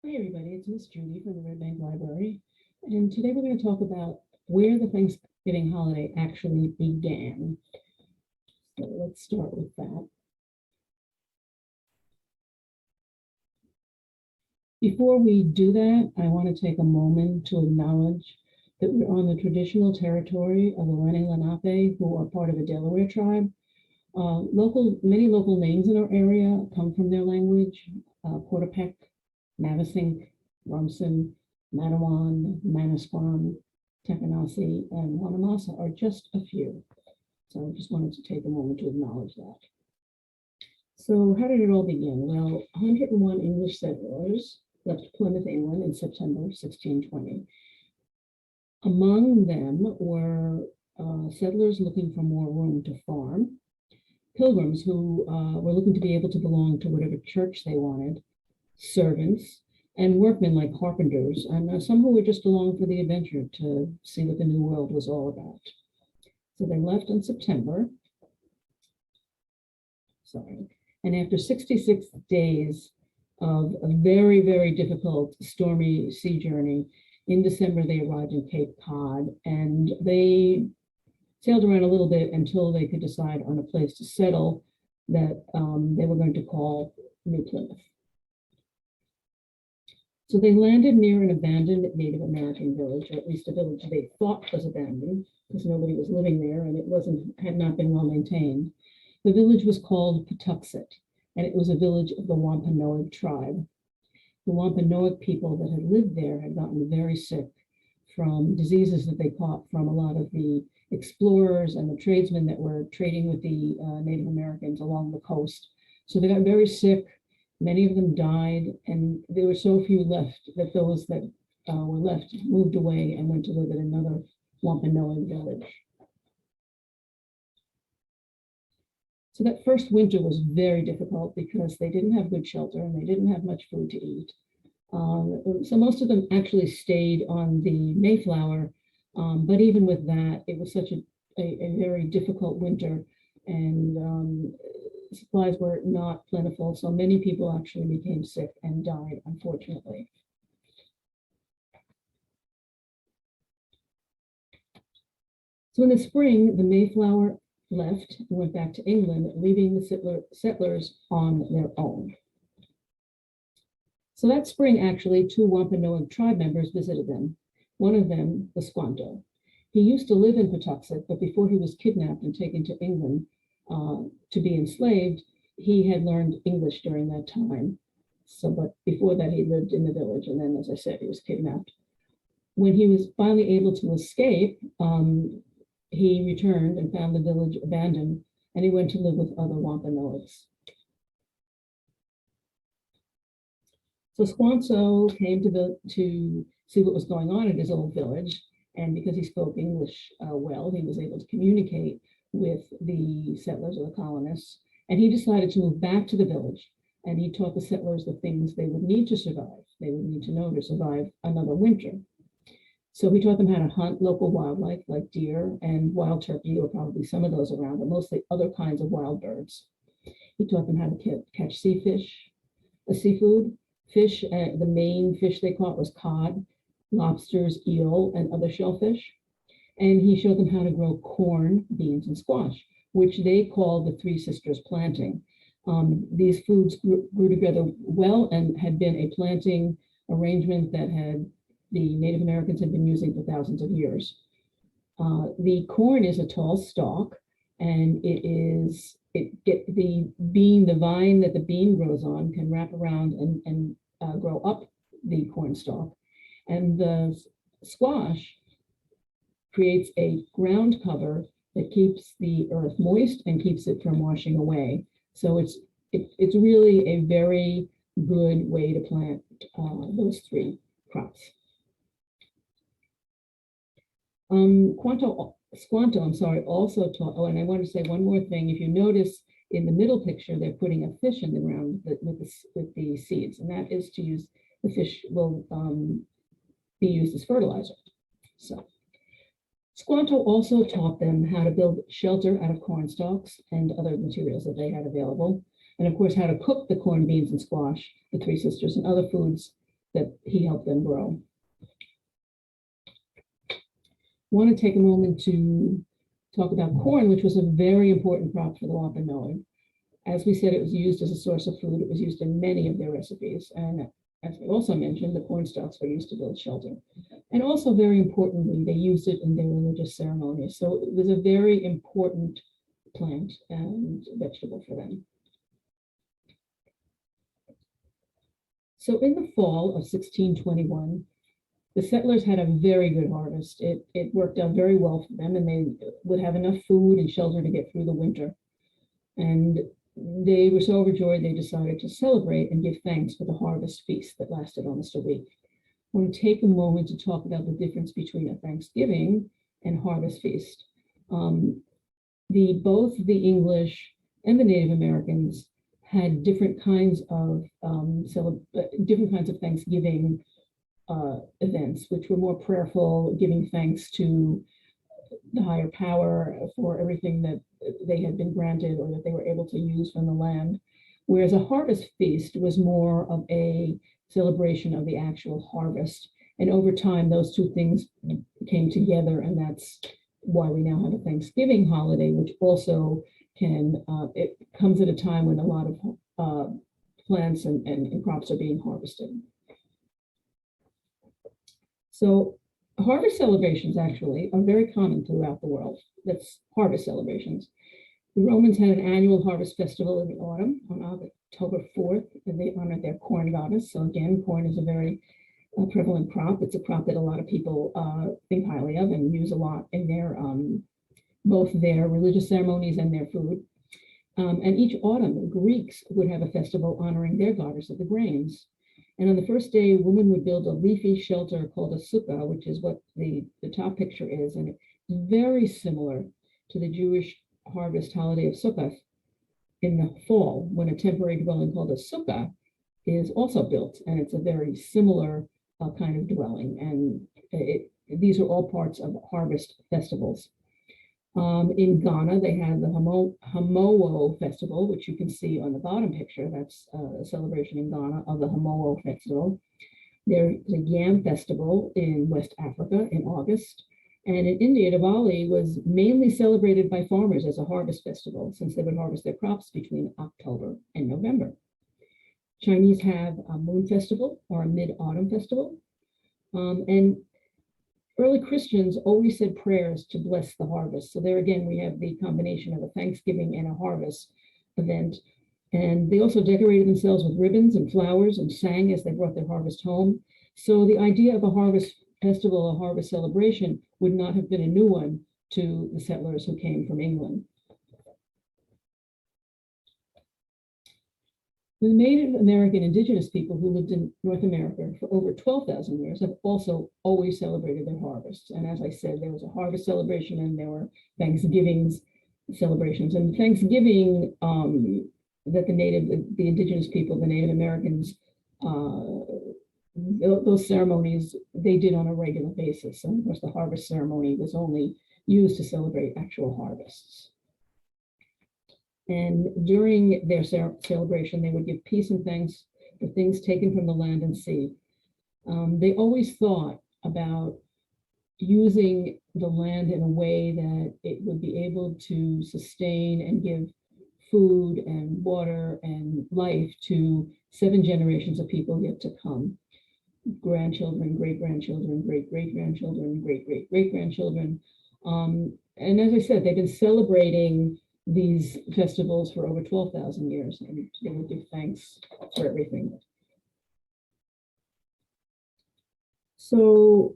Hi, everybody. It's Miss Judy from the Red Bank Library. And today we're going to talk about where the Thanksgiving holiday actually began. So let's start with that. Before we do that, I want to take a moment to acknowledge that we're on the traditional territory of the Lenni Lenape, who are part of the Delaware tribe. Many local names in our area come from their language: Portapeck, Navesink, Rumsen, Matawan, Manasquan, Tekanasi, and Wanamasa are just a few. So I just wanted to take a moment to acknowledge that. So how did it all begin? Well, 101 English settlers left Plymouth, England in September 1620. Among them were settlers looking for more room to farm, pilgrims who were looking to be able to belong to whatever church they wanted, servants, and workmen like carpenters, and some who were just along for the adventure to see what the New World was all about. So they left in September. And after 66 days of a very, very difficult, stormy sea journey, in December they arrived in Cape Cod, and they sailed around a little bit until they could decide on a place to settle that they were going to call New Plymouth. So they landed near an abandoned Native American village, or at least a village they thought was abandoned, because nobody was living there and it had not been well maintained. The village was called Patuxet, and it was a village of the Wampanoag tribe. The Wampanoag people that had lived there had gotten very sick from diseases that they caught from a lot of the explorers and the tradesmen that were trading with the Native Americans along the coast. So they got very sick. Many of them died, and there were so few left that those that were left moved away and went to live at another Wampanoag village. So that first winter was very difficult because they didn't have good shelter and they didn't have much food to eat. So most of them actually stayed on the Mayflower, but even with that, it was such a very difficult winter, and supplies were not plentiful. So many people actually became sick and died, unfortunately. So in the spring, the Mayflower left and went back to England, leaving the settlers on their own. So that spring, actually, two Wampanoag tribe members visited them. One of them was Squanto. He used to live in Patuxet, but before he was kidnapped and taken to England to be enslaved, he had learned English during that time. So, but before that, he lived in the village, and then, as I said, he was kidnapped. When he was finally able to escape, he returned and found the village abandoned, and he went to live with other Wampanoags. So Squanto came to see what was going on in his old village, and because he spoke English well, he was able to communicate with the settlers or the colonists, and he decided to move back to the village, and he taught the settlers the things they would need to survive, they would need to know to survive another winter. So he taught them how to hunt local wildlife like deer and wild turkey, or probably some of those around, but mostly other kinds of wild birds. He taught them how to catch seafood, fish. The main fish they caught was cod, lobsters, eel, and other shellfish. And he showed them how to grow corn, beans, and squash, which they called the Three Sisters planting. These foods grew together well and had been a planting arrangement that the Native Americans had been using for thousands of years. The corn is a tall stalk, and the vine that the bean grows on can wrap around and grow up the corn stalk. And the squash creates a ground cover that keeps the earth moist and keeps it from washing away. So it's really a very good way to plant those three crops. Squanto, also taught, and I want to say one more thing. If you notice in the middle picture, they're putting a fish in the ground with the seeds, and that is to use, the fish will be used as fertilizer. So Squanto also taught them how to build shelter out of corn stalks and other materials that they had available, and of course how to cook the corn, beans, and squash, the Three Sisters, and other foods that he helped them grow. I want to take a moment to talk about corn, which was a very important crop for the Wampanoag. As we said, it was used as a source of food. It was used in many of their recipes. And as we also mentioned, the corn stalks were used to build shelter. And also, very importantly, they used it in their religious ceremonies. So it was a very important plant and vegetable for them. So in the fall of 1621, the settlers had a very good harvest. It worked out very well for them, and they would have enough food and shelter to get through the winter. And they were so overjoyed, they decided to celebrate and give thanks with a harvest feast that lasted almost a week. I want to take a moment to talk about the difference between a Thanksgiving and harvest feast. Both the English and the Native Americans had different kinds of Thanksgiving events, which were more prayerful, giving thanks to the higher power for everything that they had been granted or that they were able to use from the land. Whereas a harvest feast was more of a celebration of the actual harvest. And over time, those two things came together, and that's why we now have a Thanksgiving holiday, which also it comes at a time when a lot of plants and crops are being harvested. So harvest celebrations actually are very common throughout the world. That's harvest celebrations. The Romans had an annual harvest festival in the autumn on October 4th, and they honored their corn goddess. So again, corn is a very prevalent crop. It's a crop that a lot of people think highly of and use a lot in their both their religious ceremonies and their food. And each autumn, the Greeks would have a festival honoring their goddess of the grains. And on the first day, women would build a leafy shelter called a sukkah, which is what the top picture is. And it's very similar to the Jewish harvest holiday of Sukkot in the fall, when a temporary dwelling called a sukkah is also built. And it's a very similar kind of dwelling. And these are all parts of harvest festivals. In Ghana, they have the Hamowo Festival, which you can see on the bottom picture. That's a celebration in Ghana of the Hamowo Festival. There's a Yam Festival in West Africa in August. And in India, Diwali was mainly celebrated by farmers as a harvest festival, since they would harvest their crops between October and November. Chinese have a Moon Festival, or a Mid-Autumn Festival. And early Christians always said prayers to bless the harvest. So there again, we have the combination of a Thanksgiving and a harvest event. And they also decorated themselves with ribbons and flowers and sang as they brought their harvest home. So the idea of a harvest festival, a harvest celebration, would not have been a new one to the settlers who came from England. The Native American indigenous people who lived in North America for over 12,000 years have also always celebrated their harvests. And as I said, there was a harvest celebration and there were Thanksgivings celebrations. And Thanksgiving that the indigenous people, the Native Americans, those ceremonies, they did on a regular basis. And of course, the harvest ceremony was only used to celebrate actual harvests. And during their celebration, they would give peace and thanks for things taken from the land and sea. They always thought about using the land in a way that it would be able to sustain and give food and water and life to 7 generations of people yet to come. Grandchildren, great-grandchildren, great-great-grandchildren, great-great-great-grandchildren. And as I said, they've been celebrating these festivals for over 12,000 years, and they would give thanks for everything. So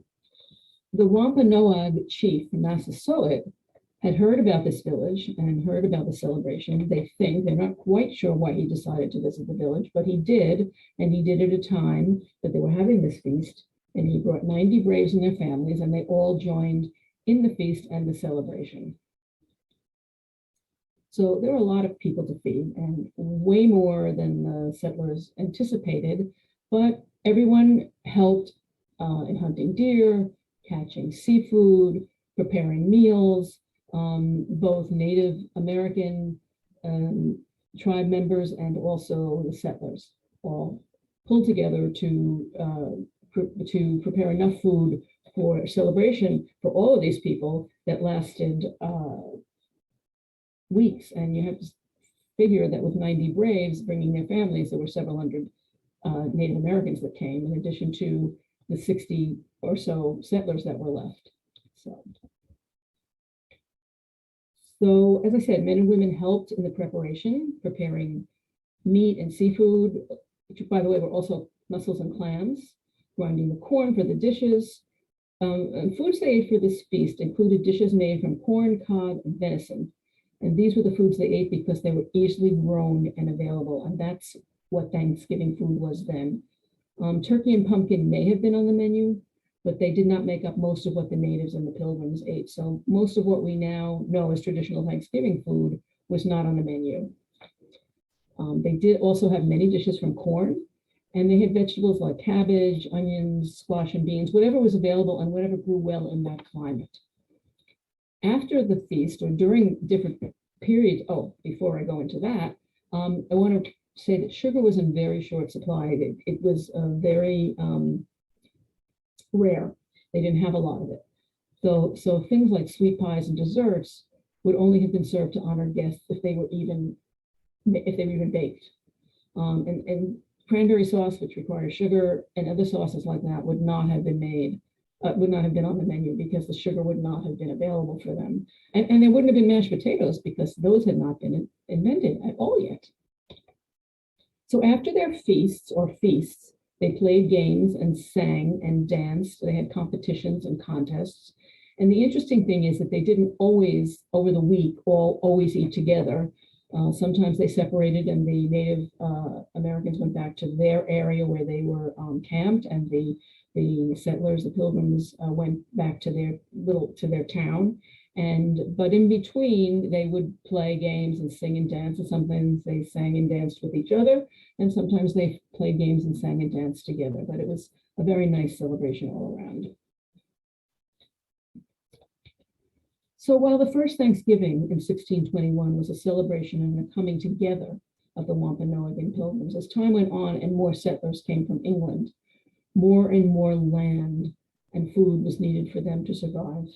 the Wampanoag chief, Massasoit, had heard about this village and heard about the celebration. They think, they're not quite sure why he decided to visit the village, but he did, and he did at a time that they were having this feast, and he brought 90 braves and their families, and they all joined in the feast and the celebration. So there were a lot of people to feed, and way more than the settlers anticipated, but everyone helped in hunting deer, catching seafood, preparing meals. Both Native American tribe members and also the settlers all pulled together to prepare enough food for a celebration for all of these people that lasted weeks. And you have to figure that with 90 Braves bringing their families, there were several hundred Native Americans that came, in addition to the 60 or so settlers that were left. So as I said, men and women helped in the preparation, preparing meat and seafood, which, by the way, were also mussels and clams, grinding the corn for the dishes. And foods they ate for this feast included dishes made from corn, cod, and venison. And these were the foods they ate because they were easily grown and available. And that's what Thanksgiving food was then. Turkey and pumpkin may have been on the menu, but they did not make up most of what the natives and the pilgrims ate. So most of what we now know as traditional Thanksgiving food was not on the menu. They did also have many dishes from corn, and they had vegetables like cabbage, onions, squash, and beans, whatever was available and whatever grew well in that climate. After the feast, or during different periods, before I go into that, I want to say that sugar was in very short supply. It was very rare. They didn't have a lot of it. So things like sweet pies and desserts would only have been served to honored guests if they were even baked. And cranberry sauce, which requires sugar, and other sauces like that would not have been made, would not have been on the menu because the sugar would not have been available for them. And there wouldn't have been mashed potatoes because those had not been invented at all yet. So after their feasts, they played games and sang and danced. They had competitions and contests. And the interesting thing is that they didn't always, over the week, always eat together. Sometimes they separated, and the Native Americans went back to their area where they were camped, and the settlers, the pilgrims, went back to their town. But in between, they would play games and sing and dance, and sometimes they sang and danced with each other, and sometimes they played games and sang and danced together. But it was a very nice celebration all around. So while the first Thanksgiving in 1621 was a celebration and a coming together of the Wampanoag pilgrims, as time went on and more settlers came from England, more and more land and food was needed for them to survive.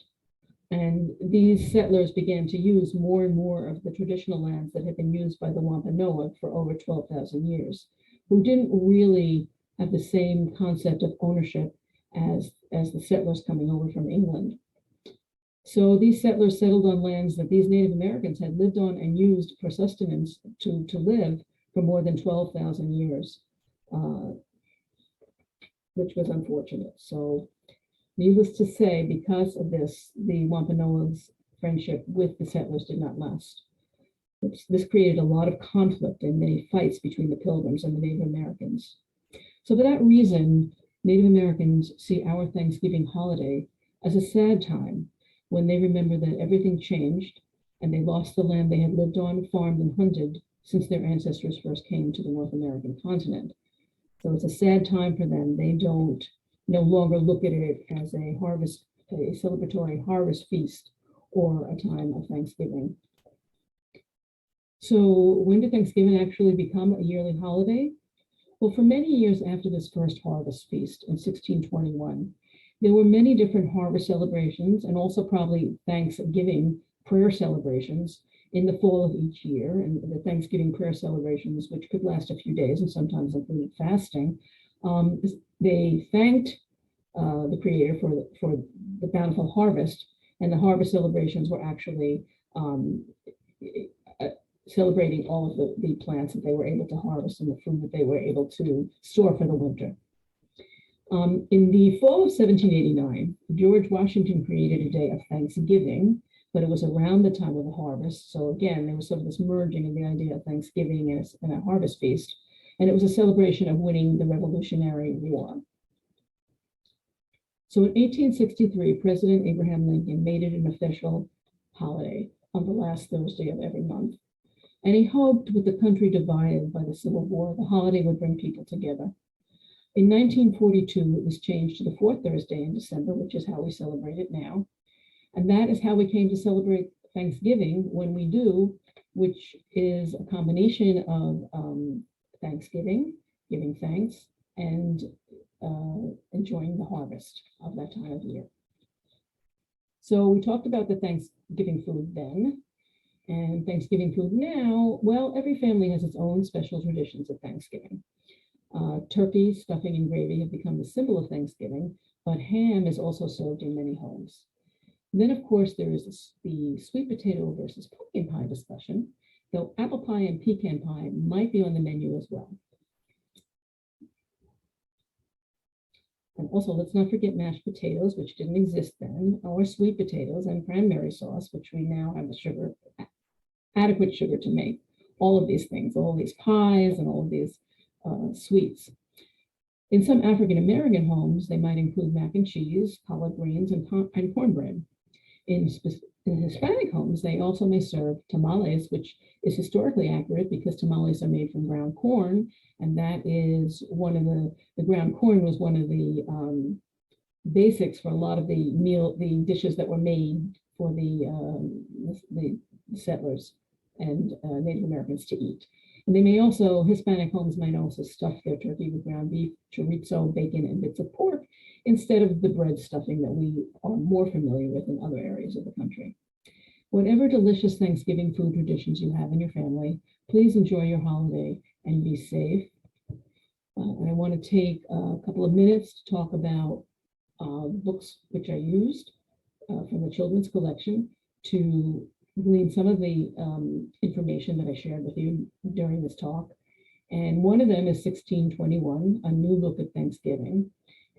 And these settlers began to use more and more of the traditional lands that had been used by the Wampanoag for over 12,000 years, who didn't really have the same concept of ownership as the settlers coming over from England. So these settlers settled on lands that these Native Americans had lived on and used for sustenance to live for more than 12,000 years, which was unfortunate. So needless to say, because of this, the Wampanoag's friendship with the settlers did not last. This created a lot of conflict and many fights between the Pilgrims and the Native Americans. So for that reason, Native Americans see our Thanksgiving holiday as a sad time when they remember that everything changed and they lost the land they had lived on, farmed, and hunted since their ancestors first came to the North American continent. So it's a sad time for them. They don't no longer look at it as a celebratory harvest feast or a time of Thanksgiving. So when did Thanksgiving actually become a yearly holiday? Well, for many years after this first harvest feast in 1621, there were many different harvest celebrations and also probably Thanksgiving prayer celebrations in the fall of each year. And the Thanksgiving prayer celebrations, which could last a few days and sometimes included fasting, they thanked the Creator for the bountiful harvest, and the harvest celebrations were actually celebrating all of the plants that they were able to harvest and the food that they were able to store for the winter. In the fall of 1789, George Washington created a day of Thanksgiving, but it was around the time of the harvest. So again, there was sort of this merging of the idea of Thanksgiving and a harvest feast, and it was a celebration of winning the Revolutionary War. So in 1863, President Abraham Lincoln made it an official holiday on the last Thursday of every month. And he hoped, with the country divided by the Civil War, the holiday would bring people together. In 1942, it was changed to the fourth Thursday in December, which is how we celebrate it now. And that is how we came to celebrate Thanksgiving when we do, which is a combination of Thanksgiving, giving thanks, and enjoying the harvest of that time of year. So we talked about the Thanksgiving food then, and Thanksgiving food now. Well, every family has its own special traditions at Thanksgiving. Turkey, stuffing, and gravy have become the symbol of Thanksgiving, but ham is also served in many homes. Then, of course, there is the sweet potato versus pumpkin pie discussion, though apple pie and pecan pie might be on the menu as well. And also, let's not forget mashed potatoes, which didn't exist then, or sweet potatoes and cranberry sauce, which we now have the sugar, adequate sugar to make. All of these things, all of these pies and all of these sweets. In some African American homes, they might include mac and cheese, collard greens, and cornbread. In Hispanic homes, they also may serve tamales, which is historically accurate because tamales are made from ground corn, and that is one of the ground corn was one of the basics for a lot of the dishes that were made for the settlers and Native Americans to eat. And they may also, Hispanic homes might also stuff their turkey with ground beef, chorizo, bacon, and bits of pork instead of the bread stuffing that we are more familiar with in other areas of the country. Whatever delicious Thanksgiving food traditions you have in your family, please enjoy your holiday and be safe. And I want to take a couple of minutes to talk about books which I used from the children's collection to glean some of the information that I shared with you during this talk. And one of them is 1621, A New Look at Thanksgiving.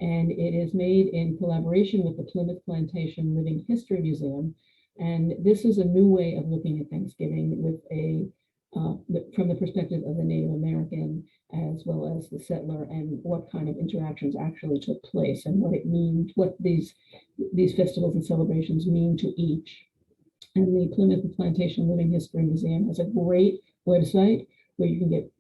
And it is made in collaboration with the Plymouth Plantation Living History Museum. And this is a new way of looking at Thanksgiving with from the perspective of the Native American as well as the settler, and what kind of interactions actually took place and what it means, what these festivals and celebrations mean to each. And the Plymouth Plantation Living History Museum has a great website where you can get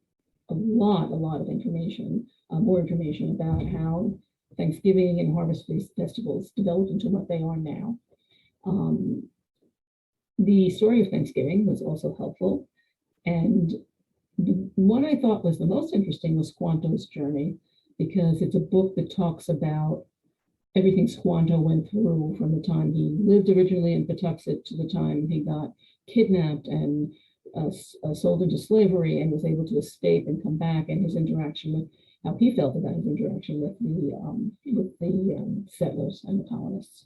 a lot of information, more information about how Thanksgiving and Harvest Festivals developed into what they are now. The story of Thanksgiving was also helpful. And the one I thought was the most interesting was Squanto's journey, because it's a book that talks about everything Squanto went through from the time he lived originally in Patuxet to the time he got kidnapped and sold into slavery and was able to escape and come back, and his interaction with how he felt about his interaction with the settlers and the colonists.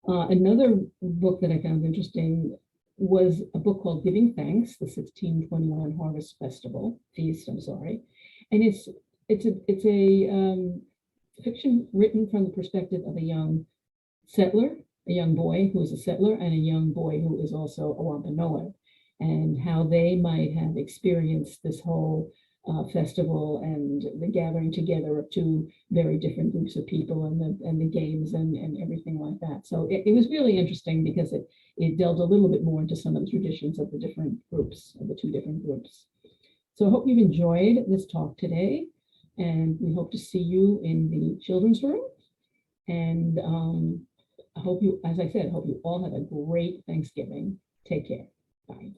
Another book that I found interesting was a book called Giving Thanks, the 1621 Harvest Festival Feast. I'm sorry, and it's a fiction written from the perspective of a young settler, a young boy who is a settler, and a young boy who is also a Wampanoag, and how they might have experienced this whole festival and the gathering together of two very different groups of people, and the games and everything like that. So it was really interesting because it delved a little bit more into some of the traditions of the different groups, of the two different groups. So I hope you've enjoyed this talk today, and we hope to see you in the children's room. And I hope you, as I said, I hope you all have a great Thanksgiving. Take care. Bye.